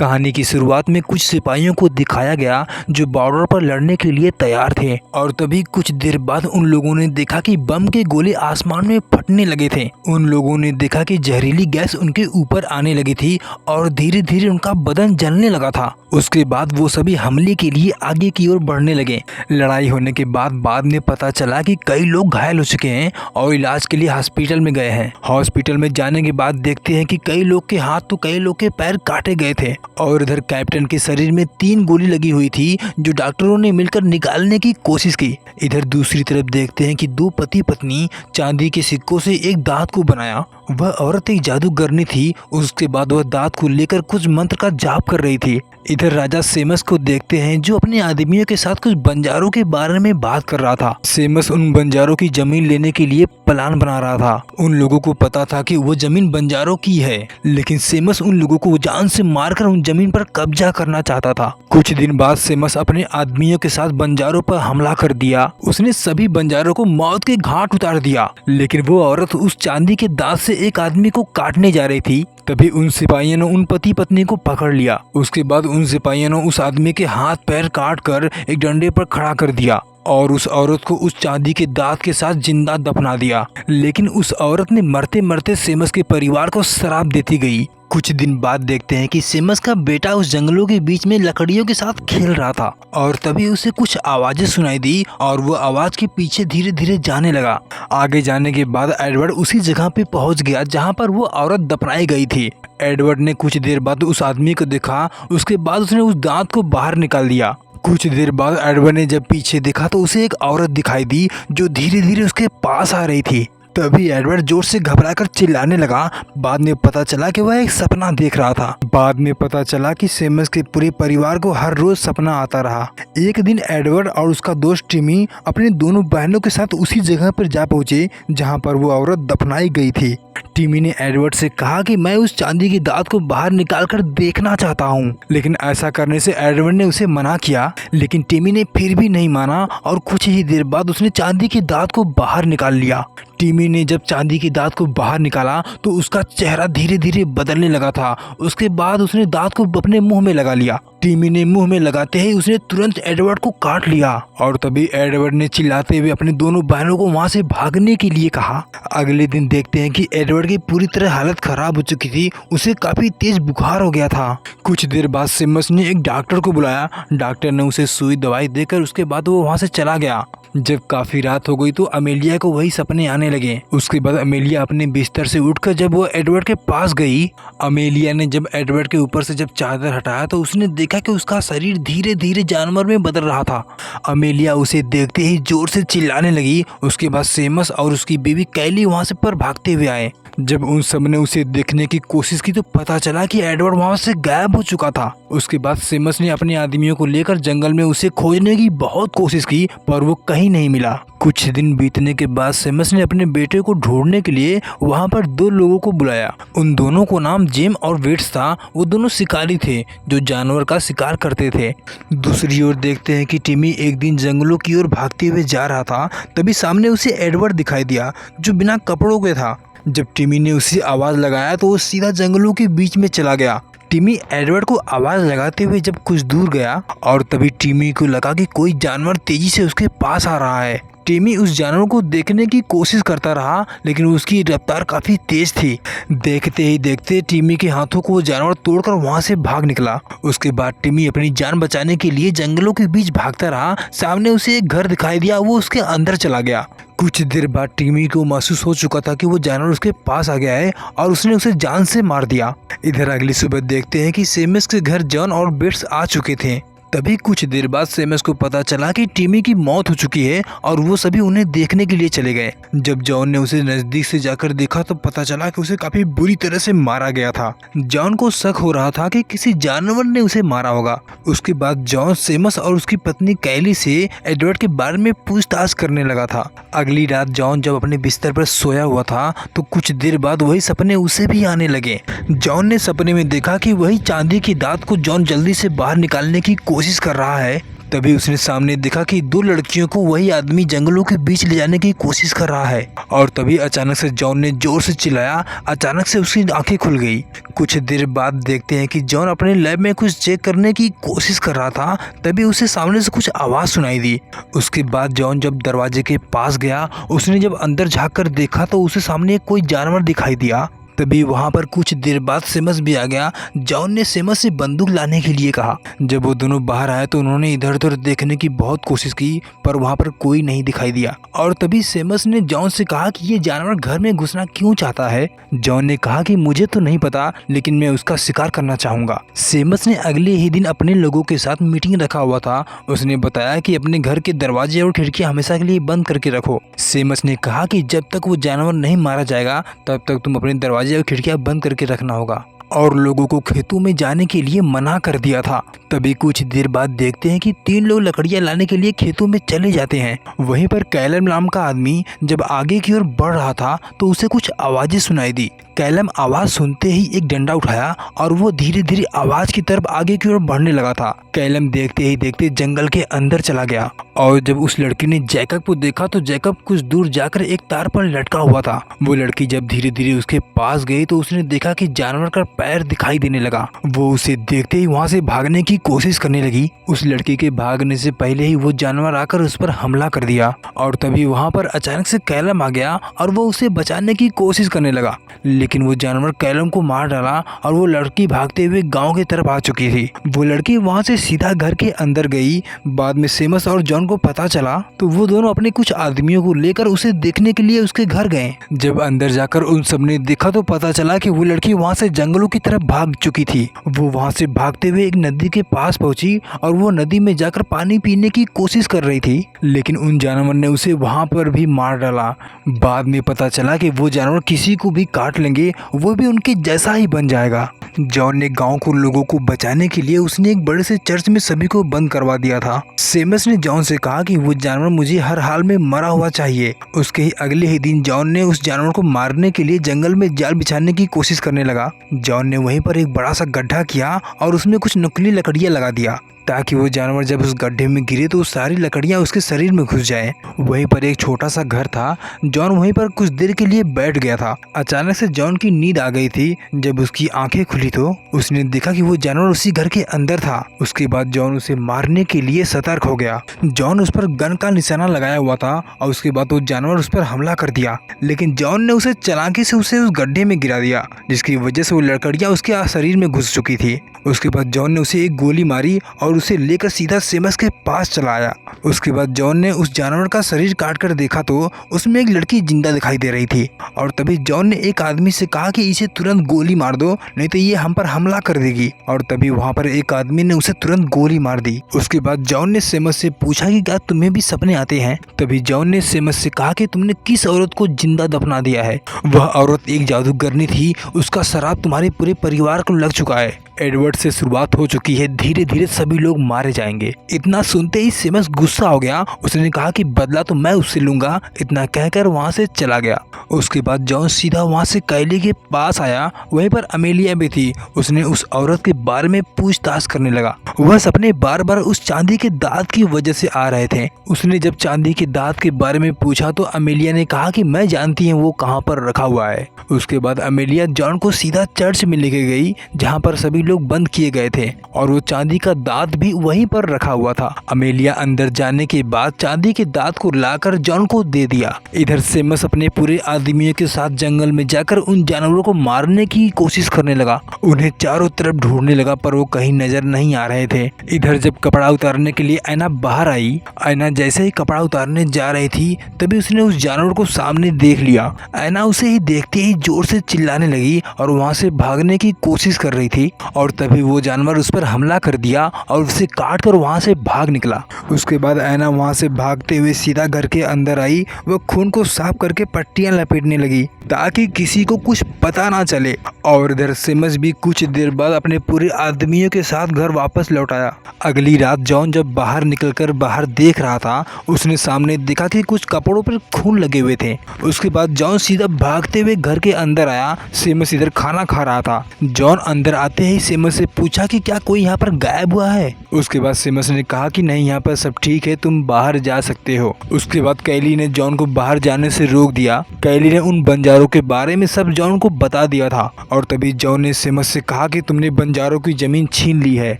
कहानी की शुरुआत में कुछ सिपाहियों को दिखाया गया जो बॉर्डर पर लड़ने के लिए तैयार थे और तभी कुछ देर बाद उन लोगों ने देखा कि बम के गोले आसमान में फटने लगे थे। उन लोगों ने देखा कि जहरीली गैस उनके ऊपर आने लगी थी और धीरे धीरे उनका बदन जलने लगा था। उसके बाद वो सभी हमले के लिए आगे की ओर बढ़ने लगे। लड़ाई होने के बाद में पता चला कि कई लोग घायल हो चुके हैं और इलाज के लिए हॉस्पिटल में गए हैं। हॉस्पिटल में जाने के बाद देखते हैं कि कई लोग के हाथ तो कई लोग के पैर काटे गए थे और इधर कैप्टन के शरीर में 3 गोली लगी हुई थी जो डॉक्टरों ने मिलकर निकालने की कोशिश की। इधर दूसरी तरफ देखते हैं कि 2 पति पत्नी चांदी के सिक्कों से एक दांत को बनाया। वह औरत एक जादूगरनी थी। उसके बाद वह दांत को लेकर कुछ मंत्र का जाप कर रही थी। इधर राजा सेमस को देखते हैं जो अपने आदमियों के साथ कुछ बंजारों के बारे में बात कर रहा था। सेमस उन बंजारों की जमीन लेने के लिए प्लान बना रहा था। उन लोगों को पता था कि वो जमीन बंजारों की है, लेकिन सेमस उन लोगों को जान से मारकर उन जमीन पर कब्जा करना चाहता था। कुछ दिन बाद सेमस अपने आदमियों के साथ बंजारों पर हमला कर दिया। उसने सभी बंजारों को मौत के घाट उतार दिया, लेकिन वो औरत उस चांदी के दांत से एक आदमी को काटने जा रही थी। तभी उन सिपाहियों ने उन पति पत्नी को पकड़ लिया। उसके बाद उन सिपाहियों ने उस आदमी के हाथ पैर काट कर एक डंडे पर खड़ा कर दिया और उस औरत को उस चांदी के दांत के साथ जिंदा दफना दिया। लेकिन उस औरत ने मरते मरते सेमस के परिवार को श्राप देती गई। कुछ दिन बाद देखते हैं कि सेमस का बेटा उस जंगलों के बीच में लकड़ियों के साथ खेल रहा था और तभी उसे कुछ आवाजें सुनाई दी और वो आवाज के पीछे धीरे धीरे जाने लगा। आगे जाने के बाद एडवर्ड उसी जगह पे पहुंच गया जहां पर वो औरत दफनाई गई थी। एडवर्ड ने कुछ देर बाद उस आदमी को देखा। उसके बाद उसने उस दांत को बाहर निकाल दिया। कुछ देर बाद एडवर्ड ने जब पीछे देखा तो उसे एक औरत दिखाई दी जो धीरे धीरे उसके पास आ रही थी। तभी एडवर्ड जोर से घबराकर चिल्लाने लगा। बाद में पता चला कि वह एक सपना देख रहा था। बाद में पता चला कि सेमस के पूरे परिवार को हर रोज सपना आता रहा। एक दिन एडवर्ड और उसका दोस्त टिमी अपने दोनों बहनों के साथ उसी जगह पर जा पहुंचे जहां पर वो औरत दफनाई गई थी। टिमी ने एडवर्ड से कहा कि मैं उस चांदी की दांत को बाहर निकालकर देखना चाहता हूं, लेकिन ऐसा करने से एडवर्ड ने उसे मना किया। लेकिन टिमी ने फिर भी नहीं माना और कुछ ही देर बाद उसने चांदी की दांत को बाहर निकाल लिया। टिमी ने जब चांदी की दांत को बाहर निकाला तो उसका चेहरा धीरे धीरे बदलने लगा था। उसके बाद उसने दांत को अपने मुंह में लगा लिया। टिमी ने मुंह में लगाते ही उसने तुरंत एडवर्ड को काट लिया और तभी एडवर्ड ने चिल्लाते हुए अपने दोनों बहनों को वहां से भागने के लिए कहा। अगले दिन देखते हैं कि एडवर्ड की पूरी तरह हालत खराब हो चुकी थी। उसे काफी तेज बुखार हो गया था। कुछ देर बाद सेमस ने एक डॉक्टर को बुलाया। डॉक्टर ने उसे सुई दवाई देकर उसके बाद वो वहां से चला गया। जब काफी रात हो गई तो अमेलिया को वही सपने आने लगे। उसके बाद अमेलिया अपने बिस्तर से उठकर जब वो एडवर्ड के पास गई, अमेलिया ने जब एडवर्ड के ऊपर से जब चादर हटाया तो उसने देखा कि उसका शरीर धीरे धीरे जानवर में बदल रहा था। अमेलिया उसे देखते ही जोर से चिल्लाने लगी। उसके बाद सेमस और उसकी बीवी कैली वहां से पर भागते हुए आए। जब उन सब ने उसे देखने की कोशिश की तो पता चला कि एडवर्ड वहां से गायब हो चुका था। उसके बाद सेमस ने अपने आदमियों को लेकर जंगल में उसे खोजने की बहुत कोशिश की पर वो कहीं नहीं मिला। कुछ दिन बीतने के बाद सेमस ने अपने बेटे को ढूंढने के लिए वहां पर 2 लोगों को बुलाया। उन दोनों को नाम जेम और वेट्स था। वो दोनों शिकारी थे जो जानवर का शिकार करते थे। दूसरी ओर देखते हैं कि टिमी एक दिन जंगलों की ओर भागते हुए जा रहा था। तभी सामने उसे एडवर्ड दिखाई दिया जो बिना कपड़ों के था। जब टिमी ने उसे आवाज लगाया तो वो सीधा जंगलों के बीच में चला गया। टिमी एडवर्ड को आवाज लगाते हुए जब कुछ दूर गया और तभी टिमी को लगा कि कोई जानवर तेजी से उसके पास आ रहा है। टिमी उस जानवर को देखने की कोशिश करता रहा लेकिन उसकी रफ्तार काफी तेज थी। देखते ही देखते टिमी के हाथों को वो जानवर तोड़कर वहां से भाग निकला। उसके बाद टिमी अपनी जान बचाने के लिए जंगलों के बीच भागता रहा। सामने उसे एक घर दिखाई दिया। वो उसके अंदर चला गया। कुछ देर बाद टिमी को महसूस हो चुका था कि वो जानवर उसके पास आ गया है और उसने उसे जान से मार दिया। इधर अगली सुबह देखते हैं कि सेमस के घर जॉन और बेट्स आ चुके थे। तभी कुछ देर बाद सेमस को पता चला कि टिमी की मौत हो चुकी है और वो सभी उन्हें देखने के लिए चले गए। जब जॉन ने उसे नजदीक से जाकर देखा तो पता चला कि उसे काफी बुरी तरह से मारा गया था। जॉन को शक हो रहा था कि किसी जानवर ने उसे मारा होगा। उसके बाद जॉन सेमस और उसकी पत्नी कैली से एडवर्ड के बारे में पूछताछ करने लगा था। अगली रात जॉन जब अपने बिस्तर पर सोया हुआ था तो कुछ देर बाद वही सपने उसे भी आने लगे। जॉन ने सपने में देखा कि वही चांदी की दांत को जॉन जल्दी से बाहर निकालने की कोशिश कर रहा है। तभी उसने सामने देखा कि दो लड़कियों को वही आदमी जंगलों के बीच ले जाने की कोशिश कर रहा है। और तभी अचानक से जॉन ने जोर से चिल्लाया। अचानक से उसकी आंखें खुल गई। कुछ देर बाद देखते हैं कि जॉन अपने लैब में कुछ चेक करने की कोशिश कर रहा था। तभी उसे सामने से कुछ आवाज़ सुनाई दी। उसके बाद जॉन जब दरवाजे के पास गया, उसने जब अंदर झाँक कर देखा तो उसे सामने कोई जानवर दिखाई दिया। तभी वहाँ पर कुछ देर बाद सेमस भी आ गया। जॉन ने सेमस से बंदूक लाने के लिए कहा। जब वो दोनों बाहर आए तो उन्होंने इधर उधर देखने की बहुत कोशिश की, पर वहाँ पर कोई नहीं दिखाई दिया। और तभी सेमस ने जॉन से कहा कि ये जानवर घर में घुसना क्यों चाहता है। जॉन ने कहा कि मुझे तो नहीं पता, लेकिन मैं उसका शिकार करना चाहूंगा। सेमस ने अगले ही दिन अपने लोगों के साथ मीटिंग रखा हुआ था। उसने बताया कि अपने घर के दरवाजे और खिड़कियां हमेशा के लिए बंद करके रखो। सेमस ने कहा कि जब तक वो जानवर नहीं मारा जाएगा तब तक तुम अपने दरवाजे और खिड़कियां बंद करके रखना होगा, और लोगों को खेतों में जाने के लिए मना कर दिया था। तभी कुछ देर बाद देखते हैं कि 3 लोग लकड़ियां लाने के लिए खेतों में चले जाते हैं। वहीं पर कैलम नाम का आदमी जब आगे की ओर बढ़ रहा था तो उसे कुछ आवाजें सुनाई दी। कैलम आवाज सुनते ही एक डंडा उठाया और वो धीरे धीरे आवाज की तरफ आगे की ओर बढ़ने लगा था। कैलम देखते ही देखते जंगल के अंदर चला गया, और जब उस लड़की ने जैकब को देखा तो जैकब कुछ दूर जाकर एक तार पर लटका हुआ था। वो लड़की जब धीरे धीरे उसके पास गई तो उसने देखा कि जानवर का पैर दिखाई देने लगा। वो उसे देखते ही वहाँ से भागने की कोशिश करने लगी। उस लड़की के भागने से पहले ही वो जानवर आकर उस पर हमला कर दिया, और तभी वहाँ पर अचानक से कैलम आ गया और वो उसे बचाने की कोशिश करने लगा, लेकिन वो जानवर कैलम को मार डाला और वो लड़की भागते हुए गांव की तरफ आ चुकी थी। वो लड़की वहाँ से सीधा घर के अंदर गई। बाद में सेमस और जॉन को पता चला तो वो दोनों अपने कुछ आदमियों को लेकर उसे देखने के लिए उसके घर गए। जब अंदर जाकर उन सबने देखा तो पता चला कि वो लड़की वहाँ से जंगलों की तरफ भाग चुकी थी। वो वहाँ से भागते हुए एक नदी के पास पहुंची और वो नदी में जाकर पानी पीने की कोशिश कर रही थी, लेकिन उन जानवर ने उसे वहाँ पर भी मार डाला। बाद में पता चला कि वो जानवर किसी को भी काट लेंगे, वो भी उनके जैसा ही बन जाएगा। जॉन ने गांव को लोगों को बचाने के लिए उसने एक बड़े से चर्च में सभी को बंद करवा दिया था। सेमस ने जॉन से कहा कि वो जानवर मुझे हर हाल में मरा हुआ चाहिए। उसके ही अगले ही दिन जॉन ने उस जानवर को मारने के लिए जंगल में जाल बिछाने की कोशिश करने लगा। जॉन ने वहीं पर एक बड़ा सा गड्ढा किया और उसमें कुछ नकली लकड़ियां लगा दिया, ताकि वो जानवर जब उस गड्ढे में गिरे तो सारी लकड़ियां उसके शरीर में घुस जाए। वहीं पर एक छोटा सा घर था। जॉन वहीं पर कुछ देर के लिए बैठ गया था। अचानक से जॉन की नींद आ गई थी। जब उसकी आंखें खुली तो उसने देखा कि वो जानवर उसी घर के अंदर था। उसके बाद जॉन उसे मारने के लिए सतर्क हो गया। जॉन उस पर गन का निशाना लगाया हुआ था और उसके बाद वो जानवर उस पर हमला कर दिया, लेकिन जॉन ने उसे चालाकी से उसे उस गड्ढे में गिरा दिया, जिसकी वजह से वो लकड़ियां उसके शरीर में घुस चुकी थी। उसके बाद जॉन ने उसे एक गोली मारी और उसे लेकर सीधा सेमस के पास चला आया। उसके बाद जॉन ने उस जानवर का शरीर काट कर देखा तो उसमें एक लड़की जिंदा दिखाई दे रही थी, और तभी जॉन ने एक आदमी से कहा कि इसे तुरंत गोली मार दो, नहीं तो ये हम पर हमला कर देगी। और तभी वहाँ पर एक आदमी ने उसे तुरंत गोली मार दी। उसके बाद जॉन ने सेमस से पूछा कि क्या तुम्हें भी सपने आते हैं। तभी जॉन ने सेमस से कहा कि तुमने किस औरत को जिंदा दफना दिया है। वह औरत एक जादूगरनी थी, उसका शराब तुम्हारे पूरे परिवार को लग चुका है। एडवर्ड से शुरुआत हो चुकी है, धीरे धीरे सभी लोग मारे जाएंगे। इतना सुनते ही सेमस गुस्सा हो गया। उसने कहा कि बदला तो मैं उससे लूंगा। इतना कहकर वहाँ से चला गया। उसके बाद जॉन सीधा वहाँ से कैली के पास आया। वहीं पर अमेलिया भी थी। उसने उस औरत के बारे में पूछताछ करने लगा। वह सपने बार बार उस चांदी के दांत की वजह से आ रहे थे। उसने जब चांदी के दांत के बारे में पूछा तो अमेलिया ने कहा कि मैं जानती हूँ वो कहाँ पर रखा हुआ है। उसके बाद अमेलिया जॉन को सीधा चर्च में लेके गई, जहाँ पर सभी लोग बंद किए गए थे, और वो चांदी का दांत भी वहीं पर रखा हुआ था। अमेलिया अंदर जाने के बाद चांदी के दांत को लाकर जॉन को दे दिया। इधर सेमस अपने पूरे आदमियों के साथ जंगल में जाकर उन जानवरों को मारने की कोशिश करने लगा। उन्हें चारों तरफ ढूंढने लगा, पर वो कहीं नजर नहीं आ रहे थे। इधर जब कपड़ा उतारने के लिए ऐना बाहर आई। ऐना जैसे ही कपड़ा उतारने जा रही थी तभी उसने उस जानवर को सामने देख लिया। ऐना उसे ही देखते ही जोर से चिल्लाने लगी और वहाँ से भागने की कोशिश कर रही थी, और तभी वो जानवर उस पर हमला कर दिया और उसे काट कर वहाँ से भाग निकला। उसके बाद ऐना वहाँ से भागते हुए सीधा घर के अंदर आई। वो खून को साफ करके पट्टियां लपेटने लगी ताकि किसी को कुछ पता ना चले। और इधर सेमस भी कुछ देर बाद अपने पूरे आदमियों के साथ घर वापस लौट आया। अगली रात जॉन जब बाहर निकलकर बाहर देख रहा था, उसने सामने देखा कि कुछ कपड़ों पर खून लगे हुए थे। उसके बाद जॉन सीधा भागते हुए घर के अंदर आया। सेमस इधर खाना खा रहा था। जॉन अंदर आते ही सेमस से पूछा कि क्या कोई यहाँ पर गायब हुआ है। उसके बाद सेमस ने कहा कि नहीं, यहाँ पर सब ठीक है, तुम बाहर जा सकते हो। उसके बाद कैली ने जॉन को बाहर जाने से रोक दिया। कैली ने उन बंजारों के बारे में सब जॉन को बता दिया था और तभी जॉन ने सेमस से कहा कि तुमने बंजारों की जमीन छीन ली है।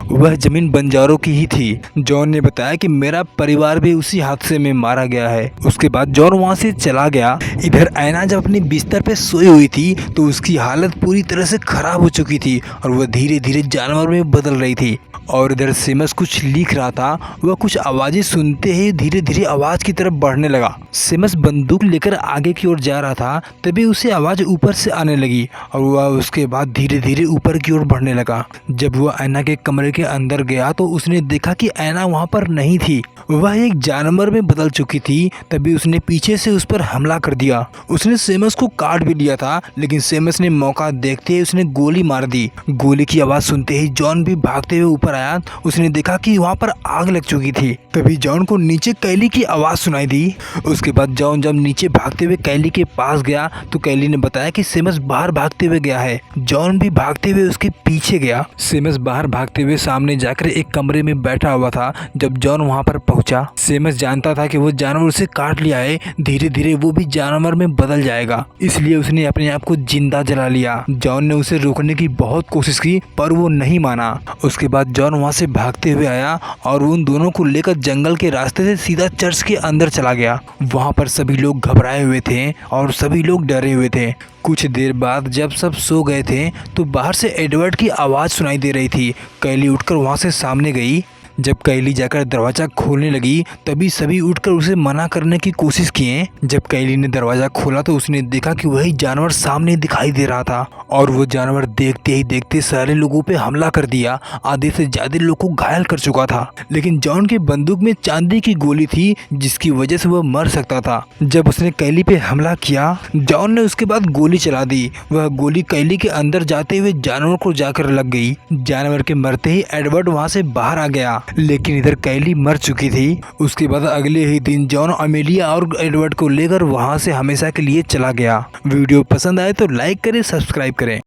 वह जमीन बंजारों की ही थी। जॉन ने बताया कि मेरा परिवार भी उसी हादसे में मारा गया है। उसके बाद जॉन वहाँ से चला गया। इधर ऐना जब अपने बिस्तर पे सोई हुई थी तो उसकी हालत पूरी तरह से खराब हो चुकी थी और वह धीरे धीरे जानवर में बदल रही थी। और इधर सेमस कुछ लिख रहा था। वह कुछ आवाजें सुनते ही धीरे धीरे आवाज की तरफ बढ़ने लगा। सेमस बंदूक लेकर आगे की ओर जा रहा था, तभी उसे आवाज ऊपर से आने लगी और वह उसके बाद धीरे धीरे ऊपर की ओर बढ़ने लगा। जब वह ऐना के कमरे के अंदर गया तो उसने देखा कि ऐना वहाँ पर नहीं थी, वह एक जानवर में बदल चुकी थी। तभी उसने पीछे से उस पर हमला कर दिया। उसने सेमस को काट भी लिया था, लेकिन सेमस ने मौका देखते ही उसने गोली मार दी। गोली की आवाज सुनते ही जॉन भी भागते हुए ऊपर आया। उसने देखा कि वहाँ पर आग लग चुकी थी। तभी जॉन को नीचे कैली की आवाज सुनाई दी। उसके बाद जॉन जब नीचे भागते हुए कैली के पास गया तो कैली ने बताया कि सेमस बाहर भागते हुए गया है। जॉन भी भागते हुए उसके पीछे गया। सेमस बाहर भागते हुए सामने जाकर एक कमरे में बैठा हुआ था। जब जॉन वहाँ पर पहुंचा, सेमस जानता था कि वो जानवर उसे काट लिया है, धीरे धीरे वो भी जानवर में बदल जाएगा, इसलिए उसने अपने आप को जिंदा जला लिया। जॉन ने उसे रोकने की बहुत कोशिश की पर वो नहीं माना। उसके बाद जॉन वहाँ से भागते हुए आया और उन दोनों को लेकर जंगल के रास्ते से सीधा चर्च के अंदर चला गया। वहाँ पर सभी लोग घबराए हुए थे और सभी लोग डरे हुए थे। कुछ देर बाद जब सब सो गए थे तो बाहर से एडवर्ड की आवाज़ सुनाई दे रही थी। कैली उठकर वहाँ से सामने गई। जब कैली जाकर दरवाज़ा खोलने लगी तभी सभी उठकर उसे मना करने की कोशिश किए। जब कैली ने दरवाज़ा खोला तो उसने देखा कि वही जानवर सामने दिखाई दे रहा था और वो जानवर देखते ही देखते सारे लोगों पे हमला कर दिया। आधे से ज़्यादा लोग को घायल कर चुका था, लेकिन जॉन की बंदूक में चांदी की गोली थी जिसकी वजह से वह मर सकता था। जब उसने कैली पे हमला किया, जॉन ने उसके बाद गोली चला दी। वह गोली कैली के अंदर जाते हुए जानवर को जाकर लग गई। जानवर के मरते ही एडवर्ड वहाँ से बाहर आ गया, लेकिन इधर कैली मर चुकी थी। उसके बाद अगले ही दिन जॉन अमेलिया और एडवर्ड को लेकर वहां से हमेशा के लिए चला गया। वीडियो पसंद आए तो लाइक करें, सब्सक्राइब करें।